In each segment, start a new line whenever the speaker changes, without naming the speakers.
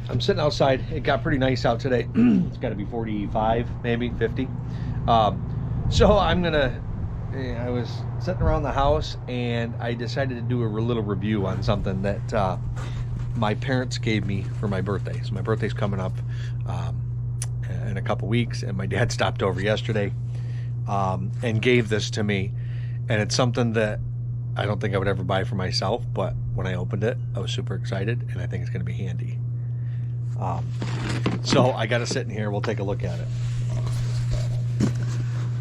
I'm sitting outside. It got pretty nice out today. It's got to be 45, maybe 50. So I'm gonna. I was sitting around the house and I decided to do a little review on something that my parents gave me for my birthday. So my birthday's coming up in a couple weeks, and my dad stopped over yesterday and gave this to me. And it's something that I don't think I would ever buy for myself, but when I opened it, I was super excited, and I think it's going to be handy. So I got to sit in here. We'll take a look at it.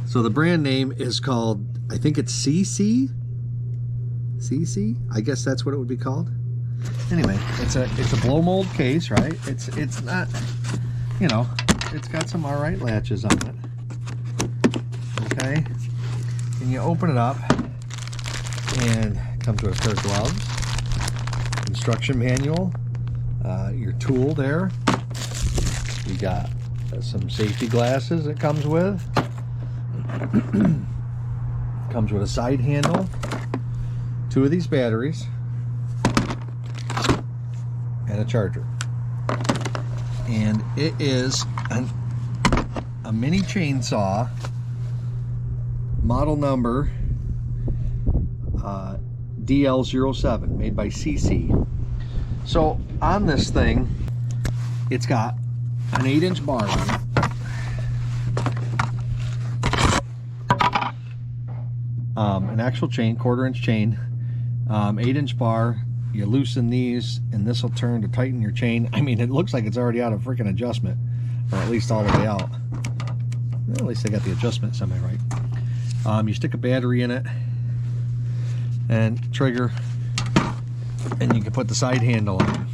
So the brand name is called, I think it's See Sii. See Sii? I guess that's what it would be called. Anyway, it's a blow mold case, right? It's not, you know, it's got some all right latches on it. Okay, and you open it up, and it comes with a pair of gloves, instruction manual, your tool there. You got some safety glasses it comes with. Comes with a side handle, 2 of these batteries, and a charger. And it is a mini chainsaw, model number DL07, made by See Sii. So on this thing, it's got an 8-inch bar on it. An actual chain, 1/4-inch chain, 8-inch bar. You loosen these and this will turn to tighten your chain. I mean, it looks like it's already out of freaking adjustment, or at least all the way out. Well, at least I got the adjustment semi right. You stick a battery in it and trigger, and you can put the side handle on.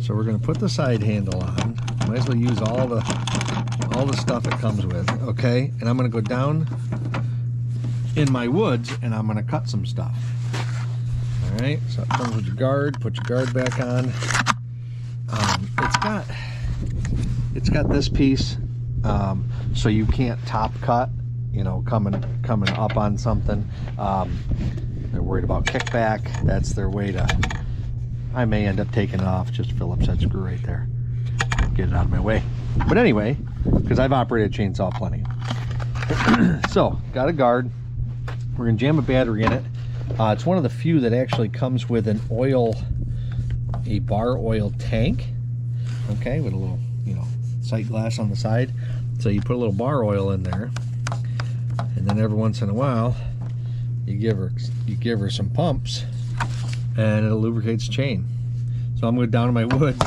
So we're going to put the side handle on. Might as well use all the stuff it comes with. Okay, and I'm going to go down in my woods and I'm going to cut some stuff. All right, so it comes with your guard. Put your guard back on. It's got this piece, so you can't top cut, you know, coming up on something. They're worried about kickback. That's their way to. I may end up taking it off. Just Phillips head screw right there. Get it out of my way. But anyway, because I've operated a chainsaw plenty. So got a guard. We're gonna jam a battery in it. It's one of the few that actually comes with a bar oil tank. Okay, with a little, you know, sight glass on the side. So you put a little bar oil in there, and then every once in a while, you give her some pumps, and it'll lubricate the chain. So I'm going down in my woods,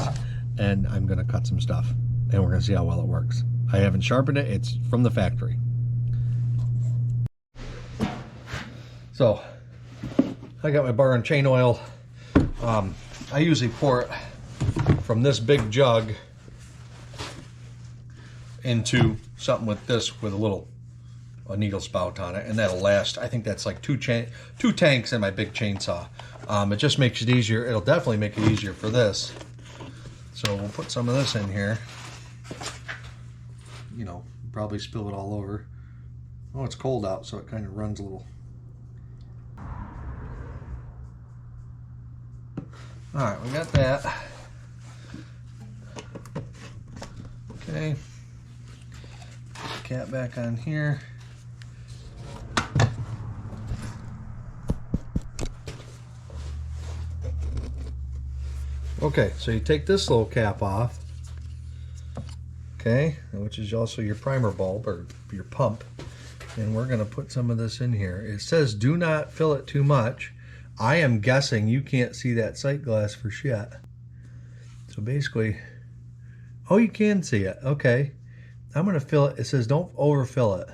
and I'm gonna cut some stuff, and we're gonna see how well it works. I haven't sharpened it. It's from the factory. So I got my bar and chain oil. I usually pour it from this big jug into something with this with a needle spout on it, and that'll last. I think that's like two tanks in my big chainsaw. It just makes it easier. It'll definitely make it easier for this. So we'll put some of this in here. You know, probably spill it all over. Oh, it's cold out, so it kind of runs a little. All right, we got that. Okay. Cap back on here. Okay, so you take this little cap off. Okay, which is also your primer bulb or your pump. And we're going to put some of this in here. It says do not fill it too much. I am guessing you can't see that sight glass for shit. So basically, oh, you can see it. Okay. I'm going to fill it. It says don't overfill it.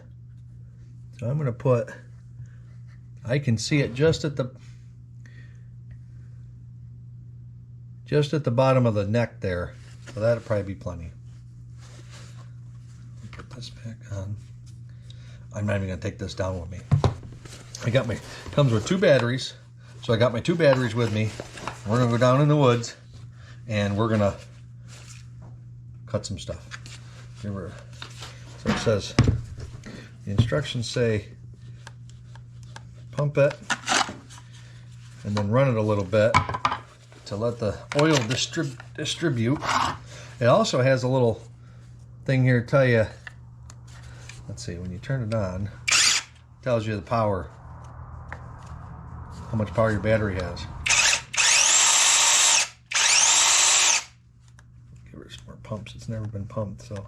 So I'm going to put, I can see it just at the bottom of the neck there. So that'll probably be plenty. Put this back on. I'm not even going to take this down with me. Comes with 2 batteries. So I got my 2 batteries with me. We're gonna go down in the woods and we're gonna cut some stuff. So it says, the instructions say, pump it and then run it a little bit to let the oil distribute. It also has a little thing here to tell you, let's see, when you turn it on, it tells you the power, how much power your battery has. Give her some more pumps. It's never been pumped, so.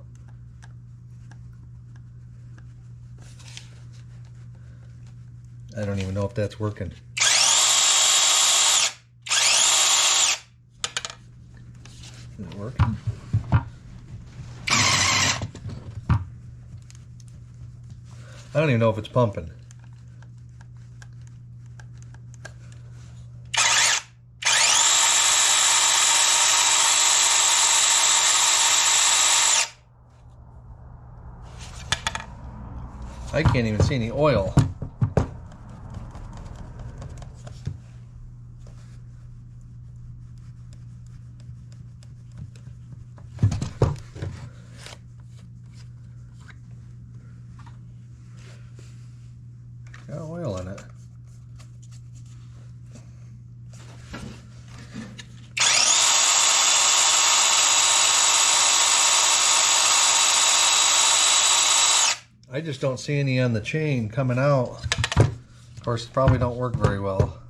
I don't even know if that's working. Is it working? I don't even know if it's pumping. I can't even see any oil. Got oil in it. I just don't see any on the chain coming out. Of course, it probably don't work very well.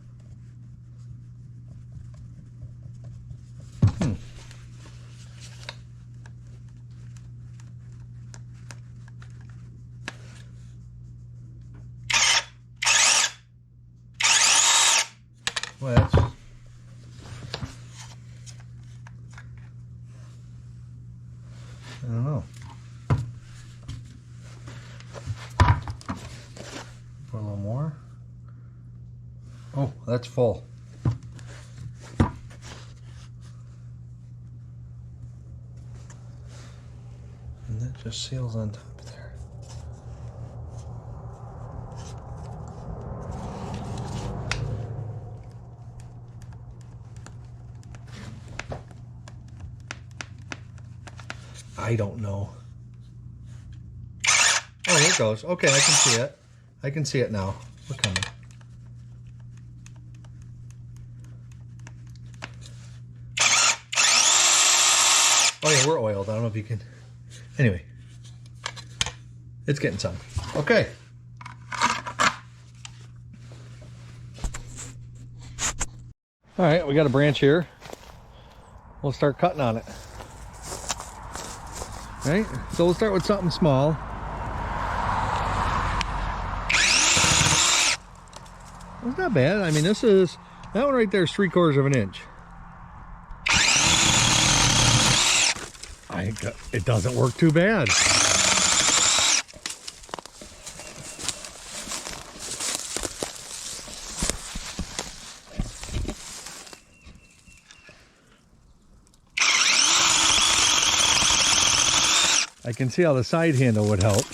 Well, that's, I don't know. Put a little more. Oh, that's full. And that just seals on top there. I don't know. Oh, there it goes. Okay, I can see it. I can see it now. We're coming. Oh yeah, we're oiled. I don't know if you can. Anyway, it's getting some. Okay. All right, we got a branch here. We'll start cutting on it. All right, so we'll start with something small. It's not bad. I mean, that one right there is 3/4 of an inch. It doesn't work too bad. I can see how the side handle would help.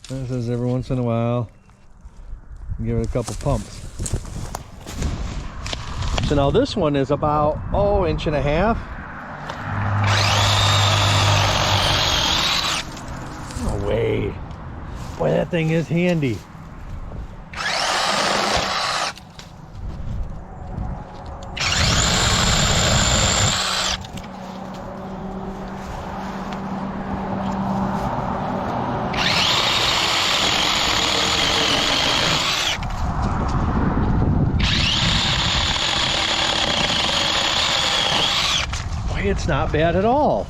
This is every once in a while, give it a couple pumps. So now this one is about, oh, 1.5 inches. No way. Boy, that thing is handy. It's not bad at all.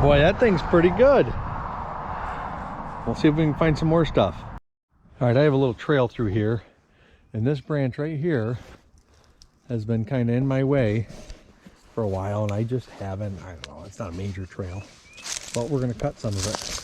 Boy, that thing's pretty good. We'll see if we can find some more stuff. All right, I have a little trail through here, and this branch right here has been kind of in my way for a while, and I just haven't, I don't know, it's not a major trail, but we're going to cut some of it.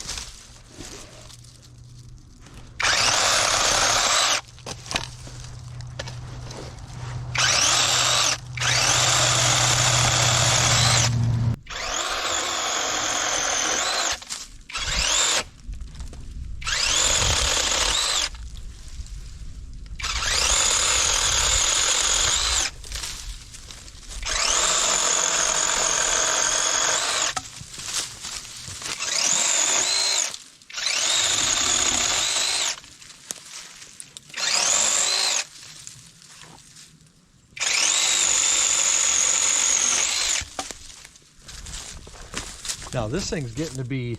Now this thing's getting to be,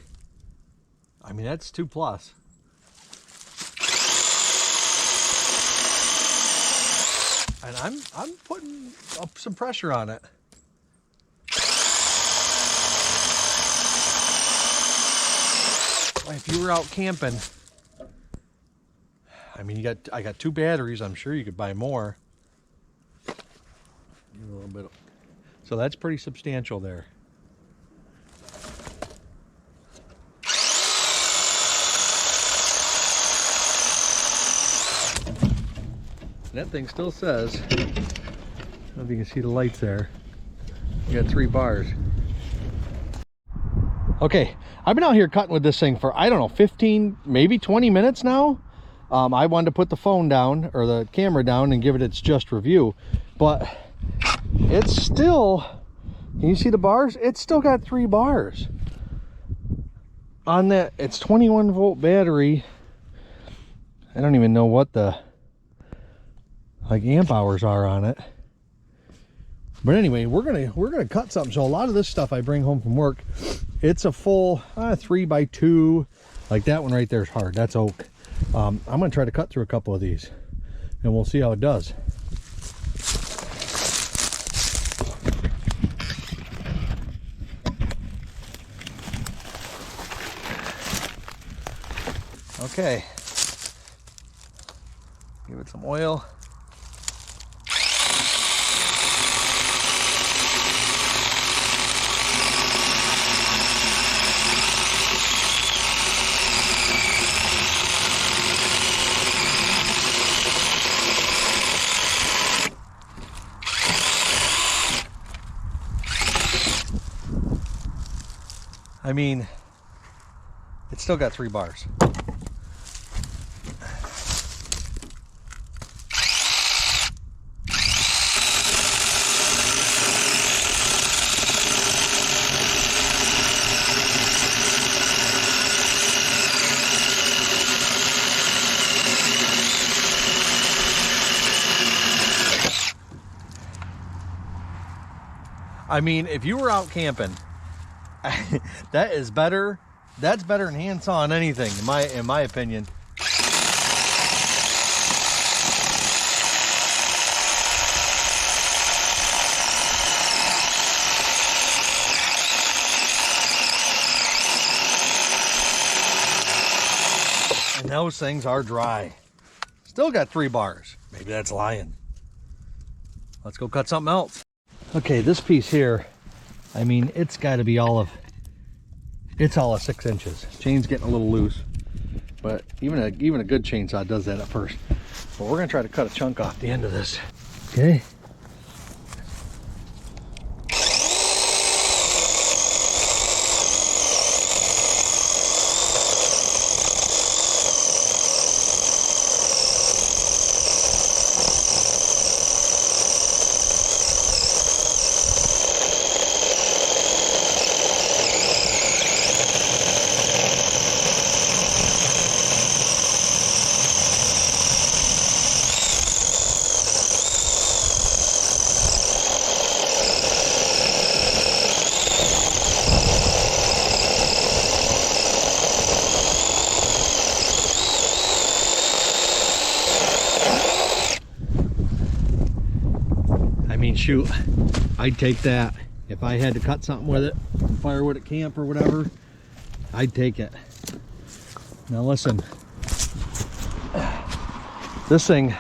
I mean, that's 2+. And I'm putting up some pressure on it. If you were out camping, I mean, I got 2 batteries. I'm sure you could buy more. A little bit. So that's pretty substantial there. And that thing still says, I don't know if you can see the lights there, you got 3 bars. Okay, I've been out here cutting with this thing for, I don't know, 15, maybe 20 minutes now. I wanted to put the phone down, or the camera down, and give it its just review. But it's still, can you see the bars? It's still got 3 bars. On that, it's 21 volt battery. I don't even know what the amp hours are on it, but anyway, we're gonna cut something. So a lot of this stuff I bring home from work, it's a full 3x2, like that one right there is hard. That's oak. I'm gonna try to cut through a couple of these, and we'll see how it does. Okay, give it some oil. I mean, it's still got 3 bars. I mean, if you were out camping, that is better. That's better than handsaw on anything, in my opinion. And those things are dry. Still got 3 bars. Maybe that's lying. Let's go cut something else. Okay, this piece here, I mean, it's got to be it's all of 6 inches. Chain's getting a little loose, but even a good chainsaw does that at first. But we're gonna try to cut a chunk off the end of this. Okay. Shoot, I'd take that. If I had to cut something with it, firewood at camp or whatever, I'd take it. Now listen, This thing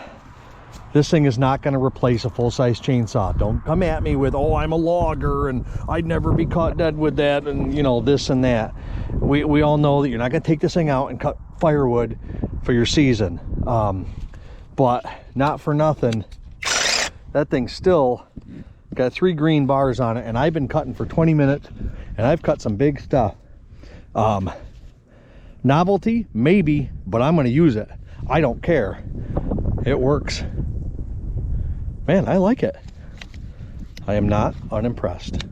is not going to replace a full-size chainsaw. Don't come at me with, oh, I'm a logger and I'd never be caught dead with that, and you know, this and that. We all know that you're not going to take this thing out and cut firewood for your season. But not for nothing, that thing still got 3 green bars on it, and I've been cutting for 20 minutes and I've cut some big stuff. Novelty, maybe, but I'm going to use it. I don't care. It works. Man, I like it. I am not unimpressed.